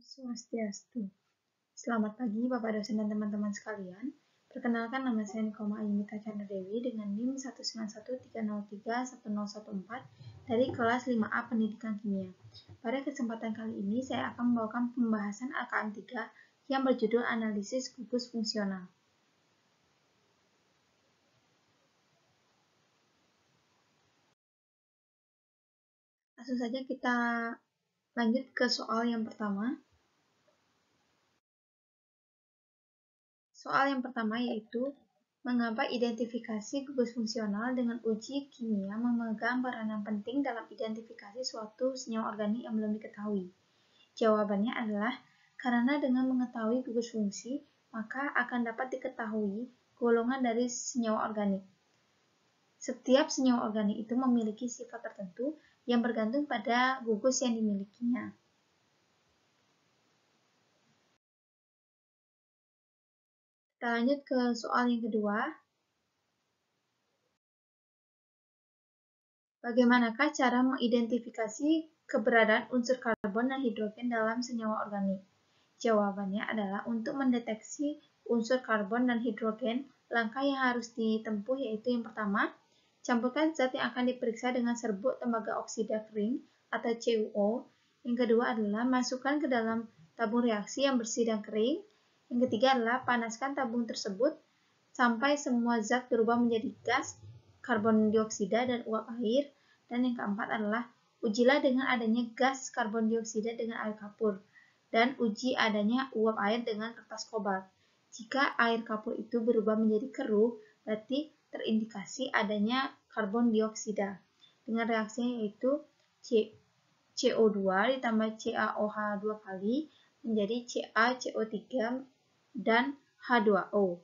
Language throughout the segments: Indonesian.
Swastiastu. Selamat pagi Bapak dosen dan teman-teman sekalian. Perkenalkan, nama saya Nikoma Ayumita Chandra Dewi dengan NIM 191303114 dari kelas 5A Pendidikan Kimia. Pada kesempatan kali ini saya akan membawakan pembahasan AKM 3 yang berjudul Analisis Gugus Fungsional. Langsung saja kita lanjut ke soal yang pertama. Soal yang pertama yaitu, mengapa identifikasi gugus fungsional dengan uji kimia memegang peranan penting dalam identifikasi suatu senyawa organik yang belum diketahui? Jawabannya adalah, karena dengan mengetahui gugus fungsi, maka akan dapat diketahui golongan dari senyawa organik. Setiap senyawa organik itu memiliki sifat tertentu yang bergantung pada gugus yang dimilikinya. Kita lanjut ke soal yang kedua. Bagaimanakah cara mengidentifikasi keberadaan unsur karbon dan hidrogen dalam senyawa organik? Jawabannya adalah untuk mendeteksi unsur karbon dan hidrogen, langkah yang harus ditempuh yaitu yang pertama, campurkan zat yang akan diperiksa dengan serbuk tembaga oksida kering atau CuO. Yang kedua adalah masukkan ke dalam tabung reaksi yang bersih dan kering. Yang ketiga adalah panaskan tabung tersebut sampai semua zat berubah menjadi gas, karbon dioksida, dan uap air. Dan yang keempat adalah ujilah dengan adanya gas karbon dioksida dengan air kapur, dan uji adanya uap air dengan kertas kobalt. Jika air kapur itu berubah menjadi keruh, berarti terindikasi adanya karbon dioksida. Dengan reaksinya yaitu CO2 ditambah CaOH 2 kali menjadi CaCO3 dan H2O.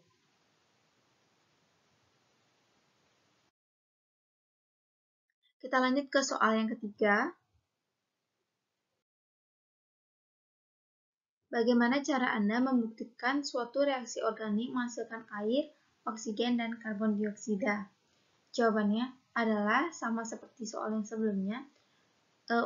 Kita lanjut ke soal yang ketiga. Bagaimana cara Anda membuktikan suatu reaksi organik menghasilkan air, oksigen, dan karbon dioksida? Jawabannya adalah sama seperti soal yang sebelumnya.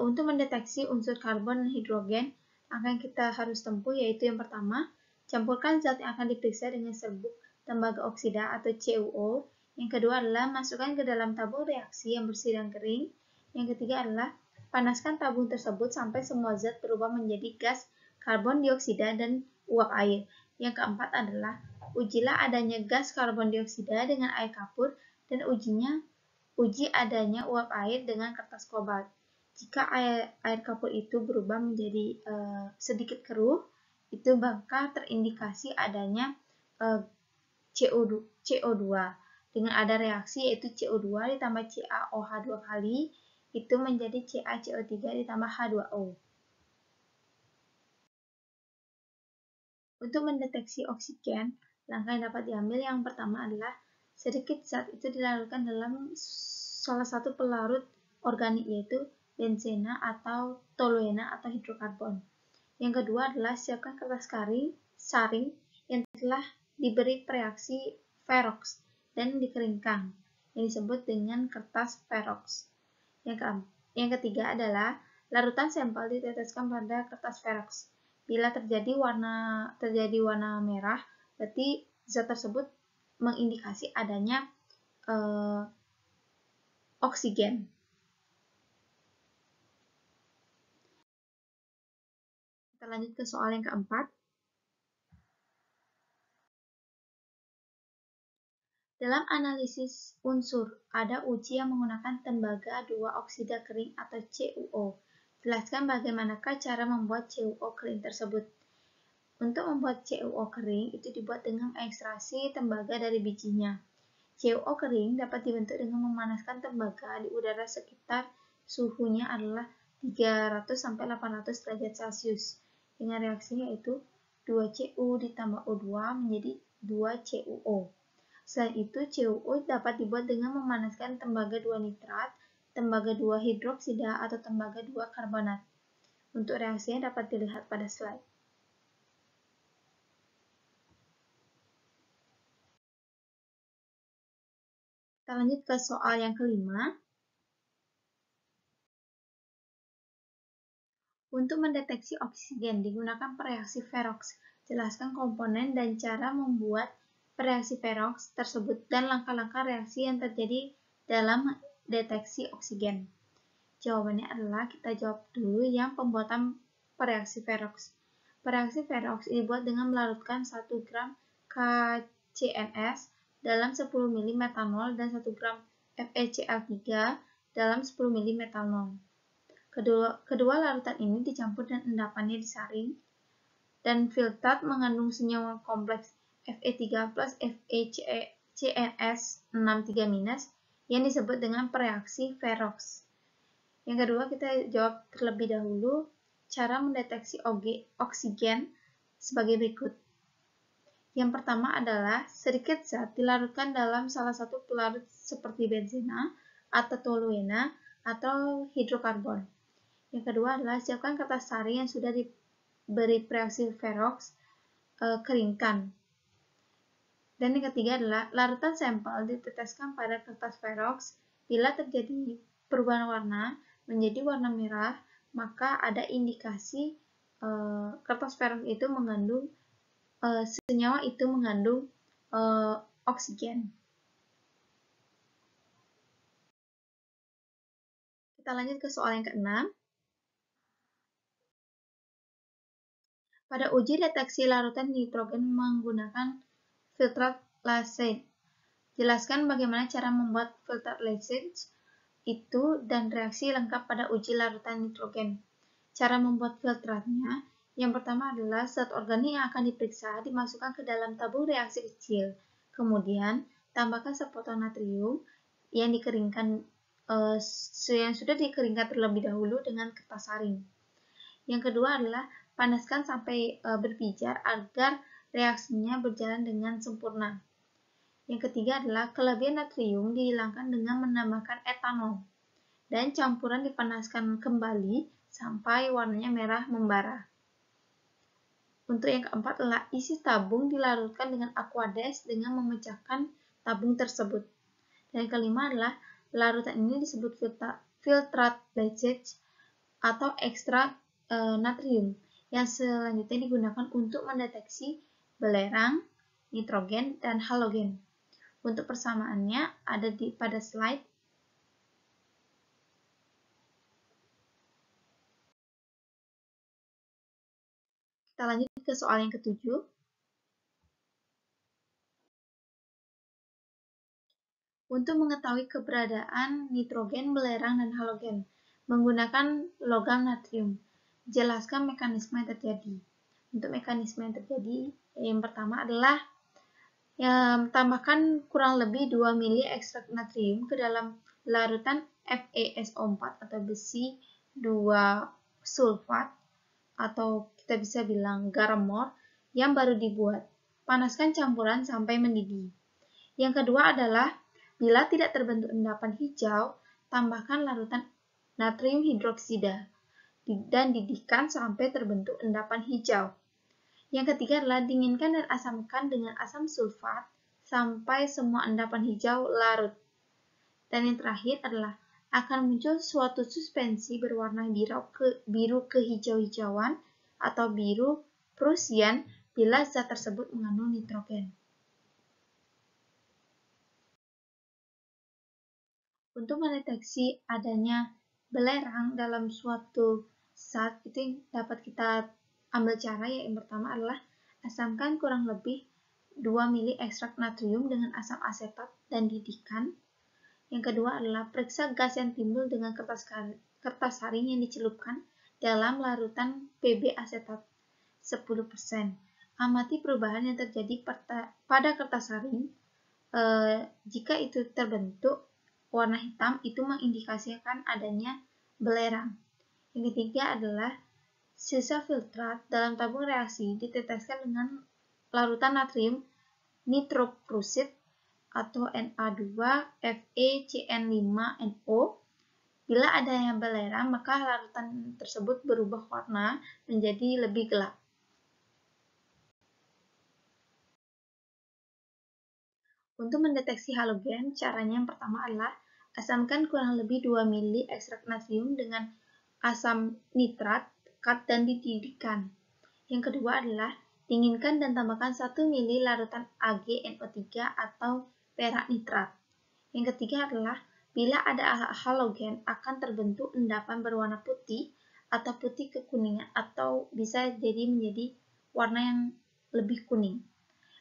Untuk mendeteksi unsur karbon dan hidrogen, langkah yang kita harus tempuh yaitu yang pertama, campurkan zat yang akan diperiksa dengan serbuk tembaga oksida atau CuO. Yang kedua adalah masukkan ke dalam tabung reaksi yang bersih dan kering. Yang ketiga adalah panaskan tabung tersebut sampai semua zat berubah menjadi gas, karbon dioksida, dan uap air. Yang keempat adalah ujilah adanya gas karbon dioksida dengan air kapur dan uji adanya uap air dengan kertas kobalt. Jika air kapur itu berubah menjadi sedikit keruh, itu maka terindikasi adanya CO2. Dengan ada reaksi yaitu CO2 ditambah CaOH 2 kali, itu menjadi CaCO3 ditambah H2O. Untuk mendeteksi oksigen, langkah yang dapat diambil yang pertama adalah sedikit zat itu dilarutkan dalam salah satu pelarut organik yaitu benzena atau toluena atau hidrokarbon. Yang kedua adalah siapkan kertas saring yang telah diberi reaksi Ferrox dan dikeringkan, yang disebut dengan kertas Ferrox. Yang ketiga adalah larutan sampel diteteskan pada kertas Ferrox. Bila terjadi warna merah, berarti zat tersebut mengindikasi adanya oksigen. Kita lanjut ke soal yang keempat. Dalam analisis unsur, ada uji yang menggunakan tembaga 2 oksida kering atau CuO. Jelaskan bagaimanakah cara membuat CuO kering tersebut. Untuk membuat CuO kering itu dibuat dengan ekstraksi tembaga dari bijinya. CuO kering dapat dibentuk dengan memanaskan tembaga di udara sekitar suhunya adalah 300-800 derajat Celcius. Dengan reaksinya yaitu 2Cu ditambah O2 menjadi 2CuO. Selain itu, CuO dapat dibuat dengan memanaskan tembaga 2 nitrat, tembaga 2 hidroksida, atau tembaga 2 karbonat. Untuk reaksinya dapat dilihat pada slide. Kita lanjut ke soal yang kelima. Untuk mendeteksi oksigen digunakan reaksi Ferrox. Jelaskan komponen dan cara membuat reaksi Ferrox tersebut dan langkah-langkah reaksi yang terjadi dalam deteksi oksigen. Jawabannya adalah kita jawab dulu yang pembuatan reaksi Ferrox. Reaksi Ferrox dibuat dengan melarutkan 1 gram KCNS dalam 10 ml metanol dan 1 gram FeCl3 dalam 10 ml metanol. Kedua larutan ini dicampur dan endapannya disaring dan filtrat mengandung senyawa kompleks Fe3 plus FeCNS63- yang disebut dengan reaksi Ferrox. Yang kedua, kita jawab terlebih dahulu cara mendeteksi oksigen sebagai berikut. Yang pertama adalah sedikit zat dilarutkan dalam salah satu pelarut seperti benzena atau toluena atau hidrokarbon. Yang kedua adalah siapkan kertas sari yang sudah diberi reaksi Ferrox, keringkan. Dan yang ketiga adalah larutan sampel diteteskan pada kertas Ferrox. Bila terjadi perubahan warna menjadi warna merah, maka ada indikasi kertas Ferrox itu mengandung senyawa itu mengandung oksigen. Kita lanjut ke soal yang ke-6. Pada uji deteksi larutan nitrogen menggunakan filtrat Lacey. Jelaskan bagaimana cara membuat filtrat Lacey itu dan reaksi lengkap pada uji larutan nitrogen. Cara membuat filtratnya, yang pertama adalah zat organik yang akan diperiksa dimasukkan ke dalam tabung reaksi kecil. Kemudian, tambahkan sepotong natrium yang dikeringkan yang sudah dikeringkan terlebih dahulu dengan kertas saring. Yang kedua adalah panaskan sampai berpijar agar reaksinya berjalan dengan sempurna. Yang ketiga adalah kelebihan natrium dihilangkan dengan menambahkan etanol. Dan campuran dipanaskan kembali sampai warnanya merah membara. Untuk yang keempat adalah isi tabung dilarutkan dengan aqueous dengan memecahkan tabung tersebut. Dan yang kelima adalah larutan ini disebut filtrat Lacey atau ekstrak natrium yang selanjutnya digunakan untuk mendeteksi belerang, nitrogen, dan halogen. Untuk persamaannya ada pada slide. Kita lanjut ke soal yang ke-7. Untuk mengetahui keberadaan nitrogen, belerang, dan halogen menggunakan logam natrium. Jelaskan mekanisme yang terjadi. Untuk mekanisme yang terjadi, yang pertama adalah tambahkan kurang lebih 2 ml ekstrak natrium ke dalam larutan FeSO4 atau besi 2 sulfat atau kita bisa bilang garam mor yang baru dibuat. Panaskan campuran sampai mendidih. Yang kedua adalah bila tidak terbentuk endapan hijau, tambahkan larutan natrium hidroksida dan didihkan sampai terbentuk endapan hijau. Yang ketiga adalah dinginkan dan asamkan dengan asam sulfat sampai semua endapan hijau larut. Dan yang terakhir adalah akan muncul suatu suspensi berwarna biru kehijau-hijauan atau biru Prussian bila zat tersebut mengandung nitrogen. Untuk mendeteksi adanya belerang dalam suatu zat, itu yang dapat kita ambil cara yang pertama adalah asamkan kurang lebih 2 ml ekstrak natrium dengan asam asetat dan didihkan. Yang kedua adalah periksa gas yang timbul dengan kertas saring yang dicelupkan dalam larutan Pb asetat 10%. Amati perubahan yang terjadi pada kertas saring. Jika itu terbentuk warna hitam, itu mengindikasikan adanya belerang. Yang ketiga adalah sisa filtrat dalam tabung reaksi diteteskan dengan larutan natrium nitroprusit atau Na2FeCN5NO. Bila adanya belerang, maka larutan tersebut berubah warna menjadi lebih gelap. Untuk mendeteksi halogen, caranya yang pertama adalah asamkan kurang lebih 2 ml ekstrak natrium dengan asam nitrat pekat dan dididihkan. Yang kedua adalah dinginkan dan tambahkan 1 ml larutan AgNO3 atau perak nitrat. Yang ketiga adalah bila ada halogen akan terbentuk endapan berwarna putih atau putih kekuningan atau bisa jadi menjadi warna yang lebih kuning.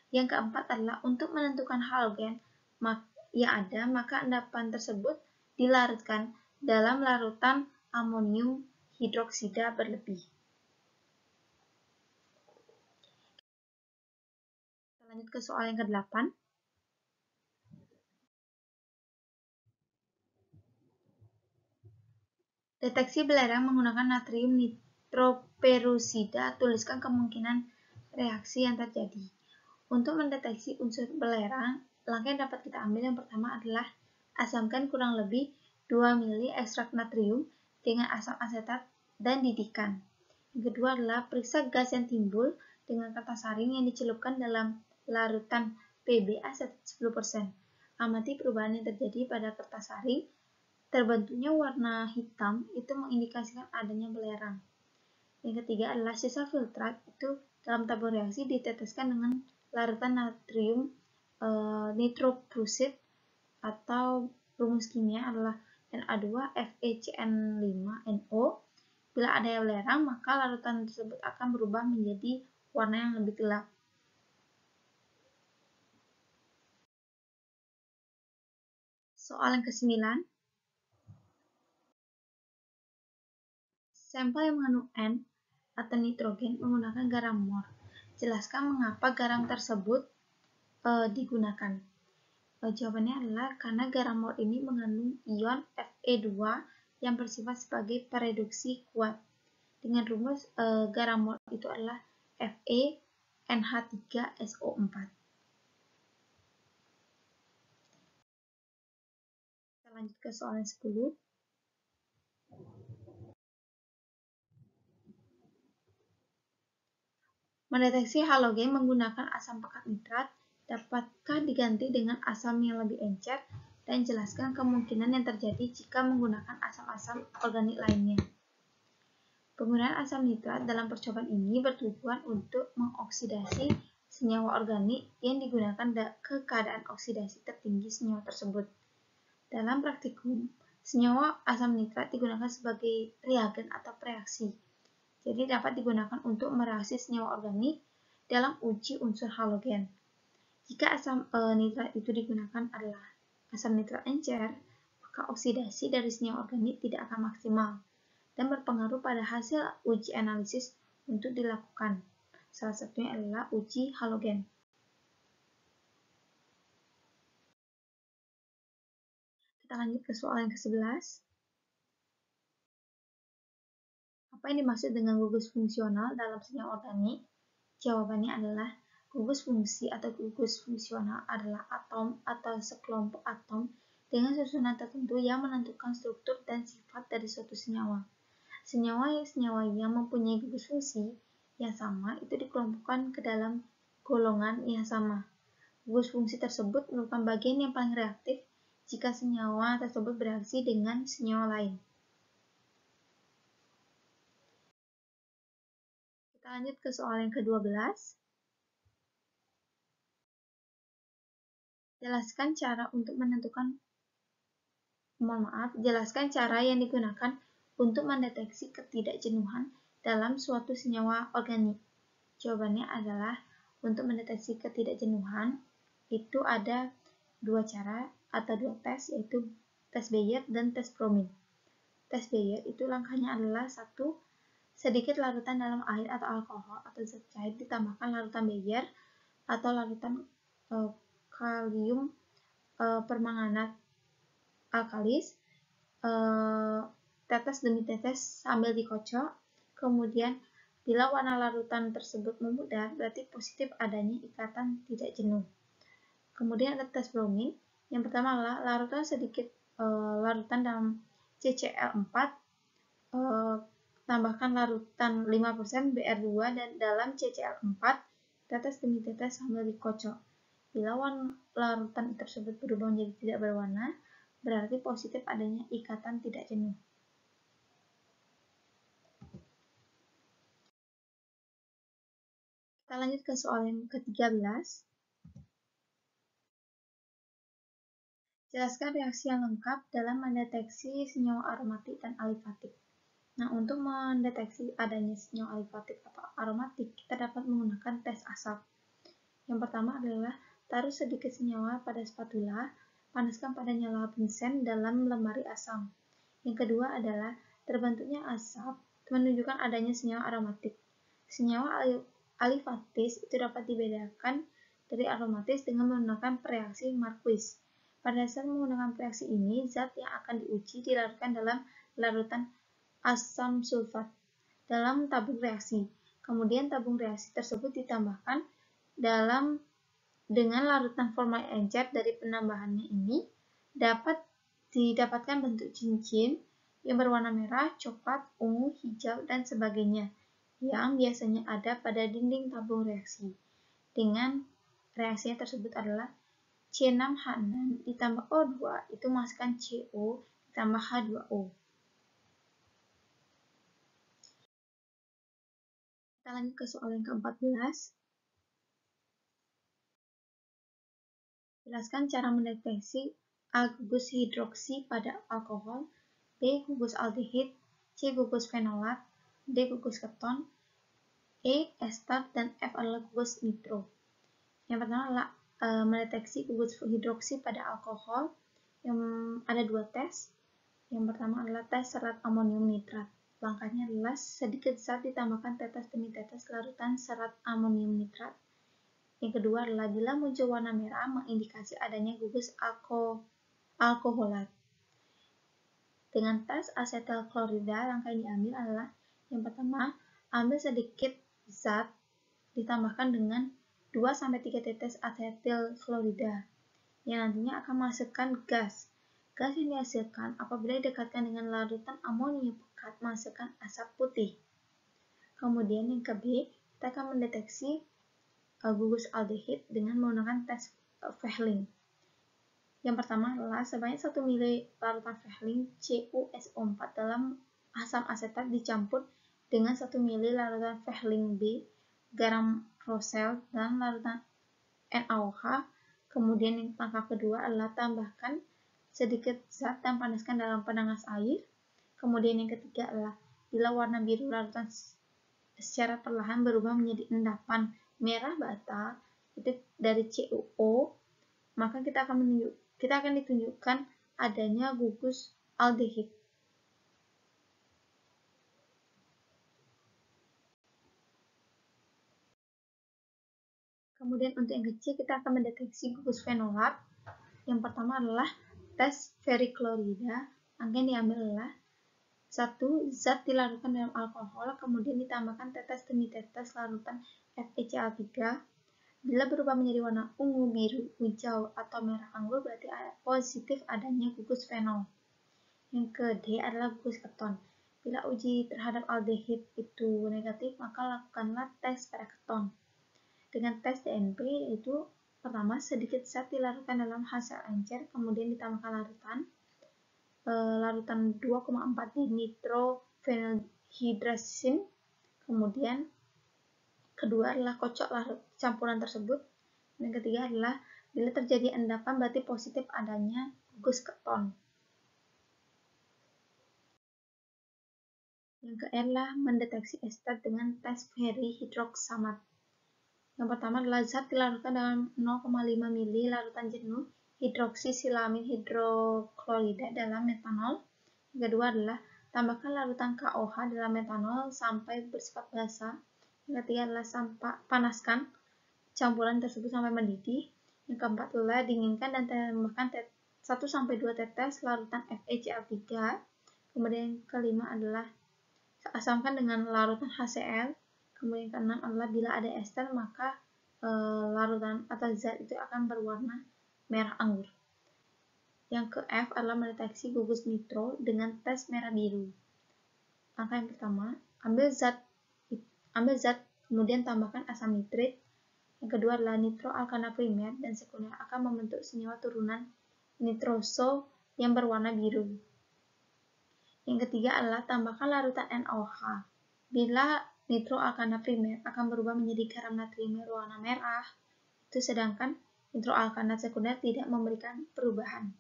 Yang keempat adalah untuk menentukan halogen yang ada, maka endapan tersebut dilarutkan dalam larutan amonium hidroksida berlebih. Kita lanjut ke soal yang ke-8. Deteksi belerang menggunakan natrium nitroperusida. Tuliskan kemungkinan reaksi yang terjadi. Untuk mendeteksi unsur belerang, langkah yang dapat kita ambil yang pertama adalah asamkan kurang lebih 2 ml ekstrak natrium dengan asam asetat dan didihkan. Yang kedua adalah periksa gas yang timbul dengan kertas saring yang dicelupkan dalam larutan Pb asetat 10%. Amati perubahan yang terjadi pada kertas saring. Terbentuknya warna hitam itu mengindikasikan adanya belerang. Yang ketiga adalah sisa filtrat itu dalam tabung reaksi diteteskan dengan larutan natrium nitroprusida atau rumus kimia adalah Na2FeCN5NO. Bila ada belerang, maka larutan tersebut akan berubah menjadi warna yang lebih gelap. Soal yang ke-9. Sampel yang mengandung N atau nitrogen menggunakan garam mor. Jelaskan mengapa garam tersebut digunakan. Jawabannya adalah karena garam mor ini mengandung ion Fe2 yang bersifat sebagai pereduksi kuat. Dengan rumus garam mor itu adalah FeNH3SO4. Kita lanjut ke soal yang 10. Mendeteksi halogen menggunakan asam pekat nitrat, dapatkah diganti dengan asam yang lebih encer? Dan jelaskan kemungkinan yang terjadi jika menggunakan asam-asam organik lainnya. Penggunaan asam nitrat dalam percobaan ini bertujuan untuk mengoksidasi senyawa organik yang digunakan ke keadaan oksidasi tertinggi senyawa tersebut. Dalam praktikum, senyawa asam nitrat digunakan sebagai reagen atau reaksi. Jadi dapat digunakan untuk mereaksi senyawa organik dalam uji unsur halogen. Jika asam nitrat itu digunakan adalah asam nitrat encer, maka oksidasi dari senyawa organik tidak akan maksimal dan berpengaruh pada hasil uji analisis untuk dilakukan. Salah satunya adalah uji halogen. Kita lanjut ke soal yang ke-11. Apa yang dimaksud dengan gugus fungsional dalam senyawa organik? Jawabannya adalah gugus fungsi atau gugus fungsional adalah atom atau sekelompok atom dengan susunan tertentu yang menentukan struktur dan sifat dari suatu senyawa. Senyawa yang mempunyai gugus fungsi yang sama itu dikelompokkan ke dalam golongan yang sama. Gugus fungsi tersebut merupakan bagian yang paling reaktif jika senyawa tersebut bereaksi dengan senyawa lain. Kita lanjut ke soal yang ke-12. Jelaskan cara yang digunakan untuk mendeteksi ketidakjenuhan dalam suatu senyawa organik. Jawabannya adalah untuk mendeteksi ketidakjenuhan itu ada dua cara atau dua tes, yaitu tes Bayer dan tes Bromin. Tes Bayer itu langkahnya adalah 1. Sedikit larutan dalam air atau alkohol atau zat cair ditambahkan larutan Bayer atau larutan kalium permanganat alkalis, tetes demi tetes sambil dikocok. Kemudian bila warna larutan tersebut memudar, berarti positif adanya ikatan tidak jenuh. Kemudian ada tes Bromin. Yang pertama adalah larutan dalam CCl4, tambahkan larutan 5% Br2 dan dalam CCl4, tetes demi tetes sambil dikocok. Bila larutan tersebut berubah menjadi tidak berwarna, berarti positif adanya ikatan tidak jenuh. Kita lanjut ke soal yang ke-13. Jelaskan reaksi yang lengkap dalam mendeteksi senyawa aromatik dan alifatik. Nah, untuk mendeteksi adanya senyawa alifatik atau aromatik, kita dapat menggunakan tes asap. Yang pertama adalah taruh sedikit senyawa pada spatula, panaskan pada nyala bunsen dalam lemari asam. Yang kedua adalah terbentuknya asap menunjukkan adanya senyawa aromatik. Senyawa alifatis itu dapat dibedakan dari aromatis dengan menggunakan reaksi Marquis. Pada saat menggunakan reaksi ini, zat yang akan diuji dilarutkan dalam larutan asam sulfat dalam tabung reaksi. Kemudian tabung reaksi tersebut ditambahkan dengan larutan formalin encer. Dari penambahannya ini dapat didapatkan bentuk cincin yang berwarna merah, coklat, ungu, hijau, dan sebagainya yang biasanya ada pada dinding tabung reaksi. Dengan reaksinya tersebut adalah C6H6 ditambah O2 itu menghasilkan CO ditambah H2O. Kita lanjut ke soal yang ke-14. Jelaskan cara mendeteksi A. gugus hidroksi pada alkohol, B. gugus aldehid, C. gugus fenolat, D. gugus keton, E. ester, dan F adalah gugus nitro. Yang pertama adalah mendeteksi gugus hidroksi pada alkohol. Yang ada dua tes. Yang pertama adalah tes serat amonium nitrat. Langkahnya adalah sedikit zat ditambahkan tetes demi tetes larutan serat amonium nitrat. Yang kedua adalah bila muncul warna merah mengindikasi adanya gugus alkoholat. Dengan tes asetil klorida, langkah yang diambil adalah yang pertama, ambil sedikit zat ditambahkan dengan 2-3 tetes asetil klorida yang nantinya akan menghasilkan gas. Gas yang dihasilkan apabila didekatkan dengan larutan amonium pekat menghasilkan asap putih. Kemudian yang ke B, kita akan mendeteksi gugus aldehid dengan menggunakan tes Fehling. Yang pertama adalah sebanyak 1 ml larutan Fehling CuSO4 dalam asam asetat dicampur dengan 1 ml larutan Fehling B garam rosel dalam larutan NaOH. Kemudian yang langkah kedua adalah tambahkan sedikit zat dan panaskan dalam penanas air. Kemudian yang ketiga adalah bila warna biru larutan secara perlahan berubah menjadi endapan merah bata itu dari CuO, maka kita akan ditunjukkan adanya gugus aldehid. Kemudian untuk yang kecil kita akan mendeteksi gugus fenolat. Yang pertama adalah tes ferriklorida. Langkah yang diambil adalah 1. Zat dilarutkan dalam alkohol, kemudian ditambahkan tetes demi tetes larutan FeCl3. Bila berubah menjadi warna ungu, biru, hijau, atau merah anggur, berarti positif adanya gugus fenol. Yang ke D adalah gugus keton. Bila uji terhadap aldehid itu negatif, maka lakukanlah tes pada keton. Dengan tes DNP yaitu pertama sedikit zat dilarutkan dalam hasil encer, kemudian ditambahkan larutan 2,4 di nitrophenylhydrazine. Kemudian kedua adalah kocok campuran tersebut. Dan ketiga adalah bila terjadi endapan berarti positif adanya gugus keton. Yang ke R adalah mendeteksi ester dengan tes ferrihidroksamat. Yang pertama adalah zat dilarutkan dalam 0,5 ml larutan jenuh hidroksisilamin hidroklorida dalam metanol. Yang kedua adalah tambahkan larutan KOH dalam metanol sampai bersifat basah. Yang ketiga adalah panaskan campuran tersebut sampai mendidih. Yang keempat adalah dinginkan dan tambahkan 1-2 tetes larutan FeCl3. Kemudian yang kelima adalah asamkan dengan larutan HCl. Kemudian yang keenam adalah bila ada ester maka larutan atau zat itu akan berwarna merah anggur. Yang ke F adalah mendeteksi gugus nitro dengan tes merah biru. Langkah yang pertama, ambil zat kemudian tambahkan asam nitrit. Yang kedua adalah nitroalkana primer dan sekunder akan membentuk senyawa turunan nitroso yang berwarna biru. Yang ketiga adalah tambahkan larutan NaOH. Bila nitroalkana primer akan berubah menjadi garam natrium berwarna merah. Itu sedangkan nitroalkana sekunder tidak memberikan perubahan.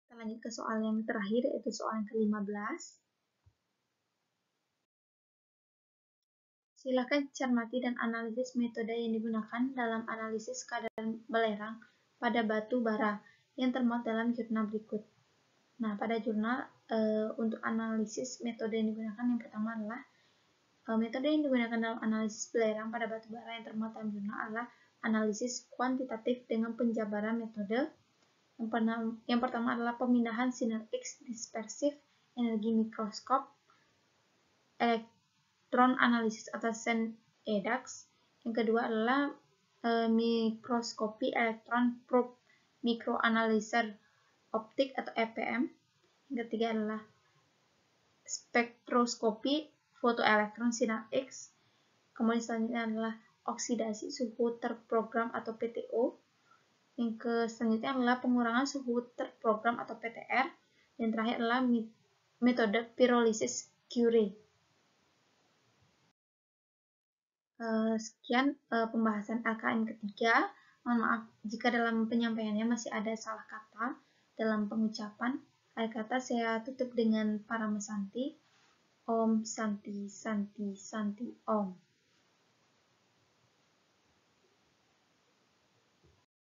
Kita lanjut ke soal yang terakhir, yaitu soal yang ke-15. Silakan cermati dan analisis metode yang digunakan dalam analisis kadar belerang pada batu bara yang termuat dalam jurnal berikut. Nah, pada jurnal untuk analisis metode yang digunakan yang pertama adalah metode yang digunakan dalam analisis belerang pada batu bara yang termuat dalam jurnal adalah analisis kuantitatif dengan penjabaran metode. Yang pertama adalah pemindahan sinar X dispersif, energi mikroskop, elektron analisis atau SEN-EDAX. Yang kedua adalah mikroskopi elektron probe microanalyzer optik atau EPM. Yang ketiga adalah spektroskopi fotoelektron sinar X. Kemudian selanjutnya adalah oksidasi suhu terprogram atau PTO. Yang selanjutnya adalah pengurangan suhu terprogram atau PTR. Dan terakhir adalah metode pirolisis Curie. Sekian pembahasan LKM ketiga. Mohon maaf jika dalam penyampaiannya masih ada salah kata dalam pengucapan. Akhir kata saya tutup dengan Paramasanti. Om Santi Santi Santi Om.